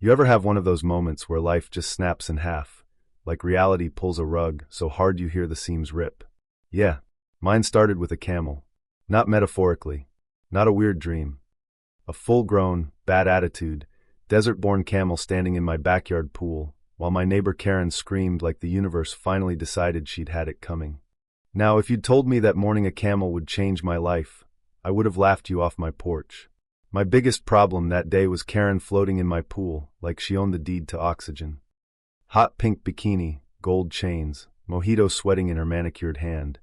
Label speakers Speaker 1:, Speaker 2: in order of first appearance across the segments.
Speaker 1: You ever have one of those moments where life just snaps in half, like reality pulls a rug so hard you hear the seams rip? Yeah, mine started with a camel. Not metaphorically, not a weird dream. A full-grown, bad attitude, desert-born camel standing in my backyard pool, while my neighbor Karen screamed like the universe finally decided she'd had it coming. Now, if you'd told me that morning a camel would change my life, I would have laughed you off my porch. My biggest problem that day was Karen floating in my pool like she owned the deed to oxygen. Hot pink bikini, gold chains, mojito sweating in her manicured hand.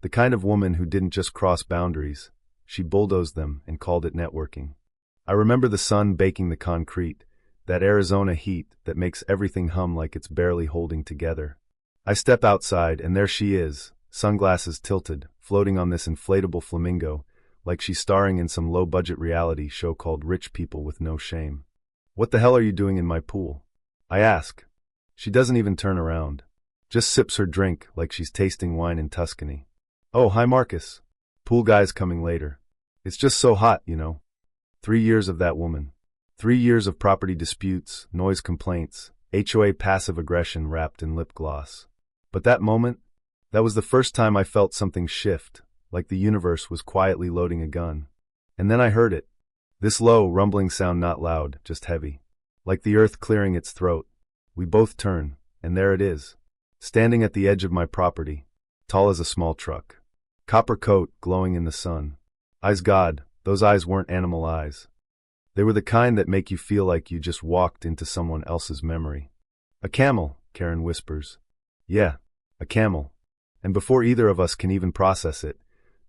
Speaker 1: The kind of woman who didn't just cross boundaries, she bulldozed them and called it networking. I remember the sun baking the concrete, that Arizona heat that makes everything hum like it's barely holding together. I step outside and there she is, sunglasses tilted, floating on this inflatable flamingo, like she's starring in some low-budget reality show called Rich People with No Shame. "What the hell are you doing in my pool?" I ask. She doesn't even turn around. Just sips her drink like she's tasting wine in Tuscany. "Oh, hi Marcus. Pool guy's coming later. It's just so hot, you know." 3 years of that woman. 3 years of property disputes, noise complaints, HOA passive aggression wrapped in lip gloss. But that moment, that was the first time I felt something shift, like the universe was quietly loading a gun. And then I heard it. This low, rumbling sound, not loud, just heavy. Like the earth clearing its throat. We both turn, and there it is. Standing at the edge of my property, tall as a small truck. Copper coat, glowing in the sun. Eyes, God, those eyes weren't animal eyes. They were the kind that make you feel like you just walked into someone else's memory. "A camel," Karen whispers. "Yeah, a camel." And before either of us can even process it,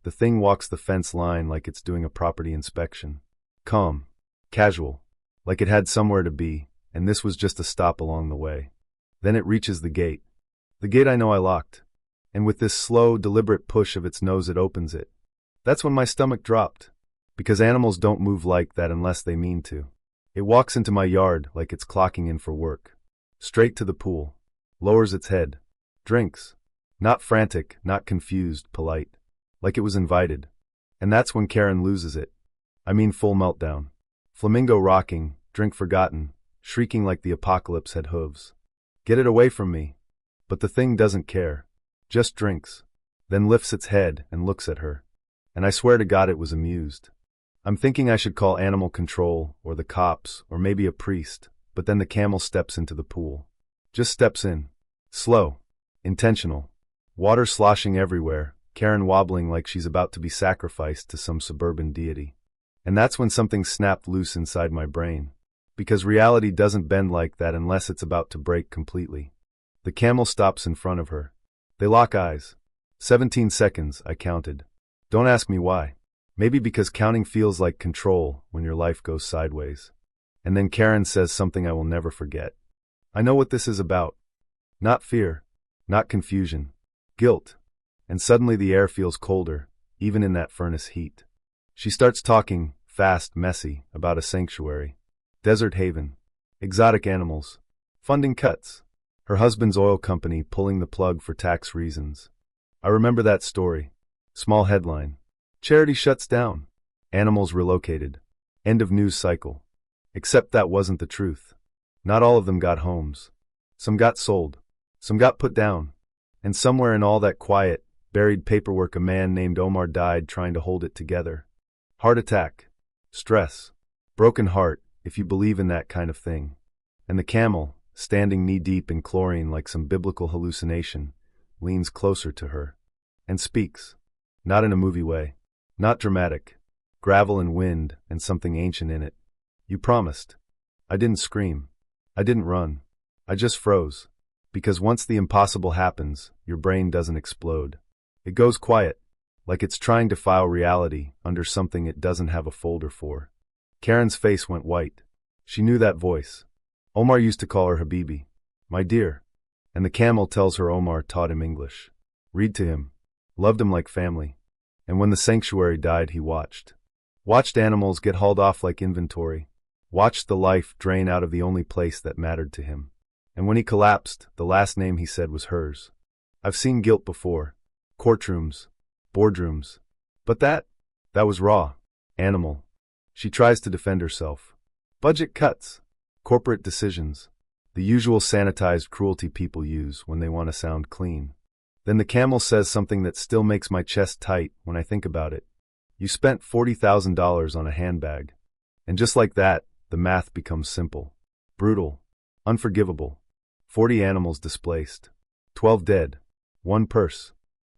Speaker 1: the thing walks the fence line like it's doing a property inspection. Calm, casual, like it had somewhere to be, and this was just a stop along the way. Then it reaches the gate. The gate I know I locked. And with this slow, deliberate push of its nose it opens it. That's when my stomach dropped. Because animals don't move like that unless they mean to. It walks into my yard like it's clocking in for work. Straight to the pool. Lowers its head. Drinks. Not frantic, not confused, polite. Like it was invited. And that's when Karen loses it. I mean full meltdown. Flamingo rocking, drink forgotten, shrieking like the apocalypse had hooves. "Get it away from me." But the thing doesn't care. Just drinks. Then lifts its head and looks at her. And I swear to God it was amused. I'm thinking I should call animal control, or the cops, or maybe a priest, but then the camel steps into the pool. Just steps in. Slow. Intentional. Water sloshing everywhere, Karen wobbling like she's about to be sacrificed to some suburban deity. And that's when something snapped loose inside my brain. Because reality doesn't bend like that unless it's about to break completely. The camel stops in front of her. They lock eyes. 17 seconds, I counted. Don't ask me why. Maybe because counting feels like control when your life goes sideways. And then Karen says something I will never forget. "I know what this is about." Not fear. Not confusion. Guilt. And suddenly the air feels colder, even in that furnace heat. She starts talking, fast, messy, about a sanctuary. Desert haven. Exotic animals. Funding cuts. Her husband's oil company pulling the plug for tax reasons. I remember that story. Small headline. Charity shuts down. Animals relocated. End of news cycle. Except that wasn't the truth. Not all of them got homes. Some got sold. Some got put down. And somewhere in all that quiet, buried paperwork a man named Omar died trying to hold it together. Heart attack. Stress. Broken heart, if you believe in that kind of thing. And the camel, standing knee-deep in chlorine like some biblical hallucination, leans closer to her. And speaks. Not in a movie way. Not dramatic. Gravel and wind and something ancient in it. "You promised." I didn't scream. I didn't run. I just froze. Because once the impossible happens, your brain doesn't explode. It goes quiet, like it's trying to file reality under something it doesn't have a folder for. Karen's face went white. She knew that voice. Omar used to call her Habibi, my dear. And the camel tells her Omar taught him English. Read to him. Loved him like family. And when the sanctuary died, he watched. Watched animals get hauled off like inventory. Watched the life drain out of the only place that mattered to him. And when he collapsed, the last name he said was hers. I've seen guilt before. Courtrooms. Boardrooms. But that was raw. Animal. She tries to defend herself. Budget cuts. corporate decisions, the usual sanitized cruelty people use when they want to sound clean. Then the camel says something that still makes my chest tight when I think about it. You spent $40,000 on a handbag. And just like that, the math becomes simple. Brutal. Unforgivable. 40 animals displaced. 12 dead. 1 purse.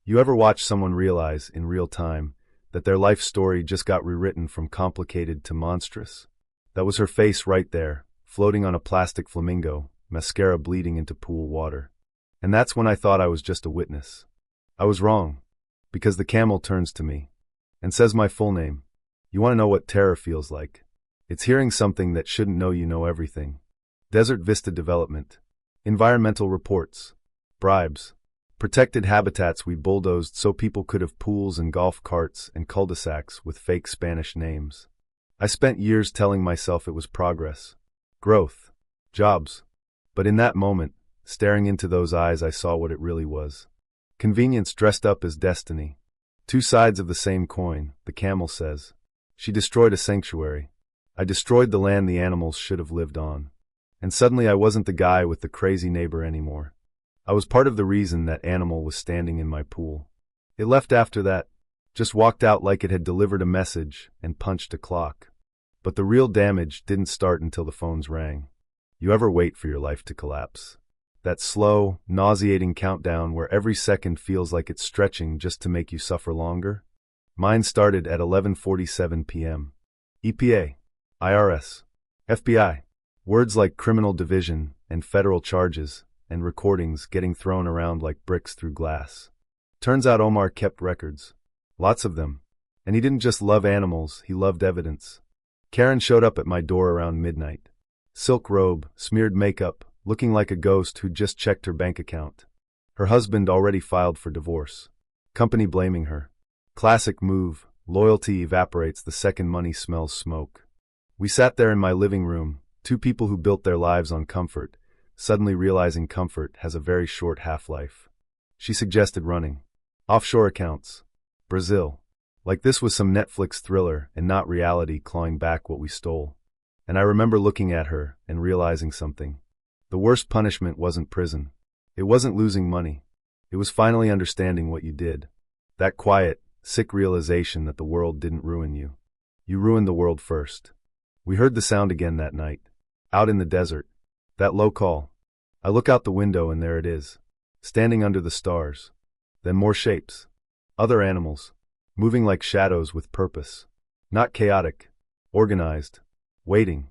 Speaker 1: You ever watch someone realize, in real time, that their life story just got rewritten from complicated to monstrous? That was her face right there, floating on a plastic flamingo, mascara bleeding into pool water. And that's when I thought I was just a witness. I was wrong, because the camel turns to me and says my full name. You want to know what terror feels like? It's hearing something that shouldn't know you know everything. Desert Vista Development. Environmental reports. Bribes. Protected habitats we bulldozed so people could have pools and golf carts and cul-de-sacs with fake Spanish names. I spent years telling myself it was progress, growth, jobs. But in that moment, staring into those eyes, I saw what it really was. Convenience dressed up as destiny. 2 sides of the same coin, the camel says. She destroyed a sanctuary. I destroyed the land the animals should have lived on. And suddenly I wasn't the guy with the crazy neighbor anymore. I was part of the reason that animal was standing in my pool. It left after that, just walked out like it had delivered a message and punched a clock. But the real damage didn't start until the phones rang. You ever wait for your life to collapse? That slow, nauseating countdown where every second feels like it's stretching just to make you suffer longer? Mine started at 11:47 p.m. EPA, IRS, FBI, words like criminal division and federal charges and recordings getting thrown around like bricks through glass. Turns out Omar kept records. Lots of them. And he didn't just love animals, he loved evidence. Karen showed up at my door around midnight. Silk robe, smeared makeup, looking like a ghost who'd just checked her bank account. Her husband already filed for divorce. Company blaming her. Classic move, loyalty evaporates the second money smells smoke. We sat there in my living room, 2 people who built their lives on comfort, suddenly realizing comfort has a very short half-life. She suggested running. Offshore accounts. Brazil. Like this was some Netflix thriller and not reality clawing back what we stole. And I remember looking at her and realizing something. The worst punishment wasn't prison. It wasn't losing money. It was finally understanding what you did. That quiet, sick realization that the world didn't ruin you. You ruined the world first. We heard the sound again that night. Out in the desert. That low call. I look out the window and there it is. Standing under the stars. Then more shapes. Other animals. Moving like shadows with purpose. Not chaotic. Organized. Waiting.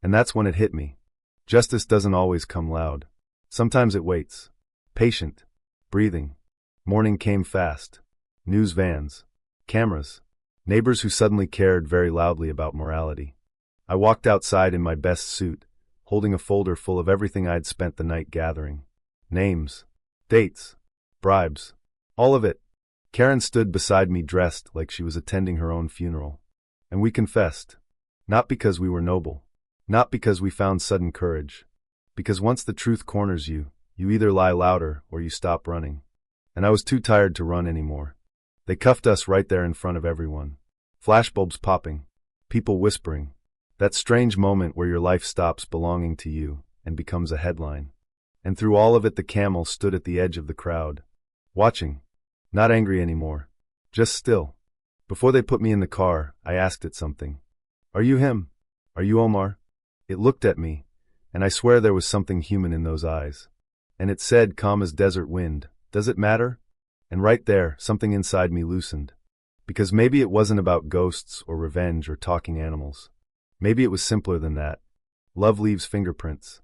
Speaker 1: And that's when it hit me. Justice doesn't always come loud. Sometimes it waits. Patient. Breathing. Morning came fast. News vans. Cameras. Neighbors who suddenly cared very loudly about morality. I walked outside in my best suit, holding a folder full of everything I'd spent the night gathering. Names. Dates. Bribes. All of it. Karen stood beside me dressed like she was attending her own funeral. And we confessed. Not because we were noble. Not because we found sudden courage. Because once the truth corners you, you either lie louder or you stop running. And I was too tired to run anymore. They cuffed us right there in front of everyone. Flashbulbs popping. People whispering. That strange moment where your life stops belonging to you and becomes a headline. And through all of it the camel stood at the edge of the crowd. Watching. Not angry anymore. Just still. Before they put me in the car, I asked it something. Are you him? Are you Omar? It looked at me, and I swear there was something human in those eyes. And it said, calm as desert wind, does it matter? And right there, something inside me loosened. Because maybe it wasn't about ghosts or revenge or talking animals. Maybe it was simpler than that. Love leaves fingerprints.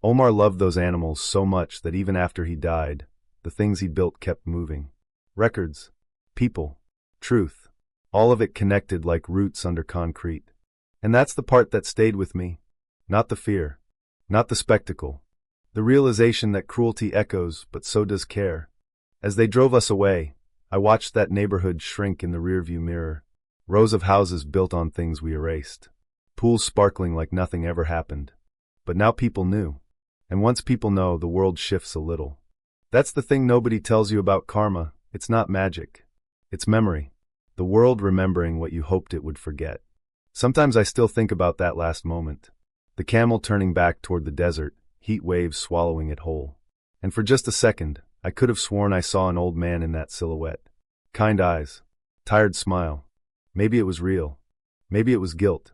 Speaker 1: Omar loved those animals so much that even after he died, the things he built kept moving. Records, people, truth, all of it connected like roots under concrete. And that's the part that stayed with me. Not the fear. Not the spectacle. The realization that cruelty echoes, but so does care. As they drove us away, I watched that neighborhood shrink in the rearview mirror. Rows of houses built on things we erased. Pools sparkling like nothing ever happened. But now people knew. And once people know, the world shifts a little. That's the thing nobody tells you about karma. It's not magic. It's memory. The world remembering what you hoped it would forget. Sometimes I still think about that last moment. The camel turning back toward the desert, heat waves swallowing it whole. And for just a second, I could have sworn I saw an old man in that silhouette. Kind eyes. Tired smile. Maybe it was real. Maybe it was guilt.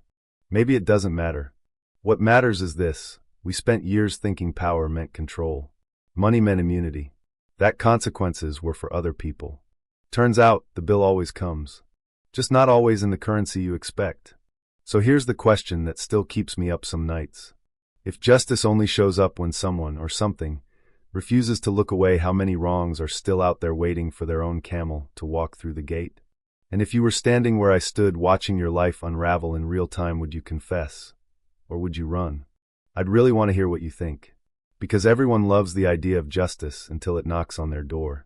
Speaker 1: Maybe it doesn't matter. What matters is this: we spent years thinking power meant control. Money meant immunity. That consequences were for other people. Turns out, the bill always comes. Just not always in the currency you expect. So here's the question that still keeps me up some nights. If justice only shows up when someone, or something, refuses to look away, how many wrongs are still out there waiting for their own camel to walk through the gate? And if you were standing where I stood watching your life unravel in real time, would you confess? Or would you run? I'd really want to hear what you think. Because everyone loves the idea of justice until it knocks on their door.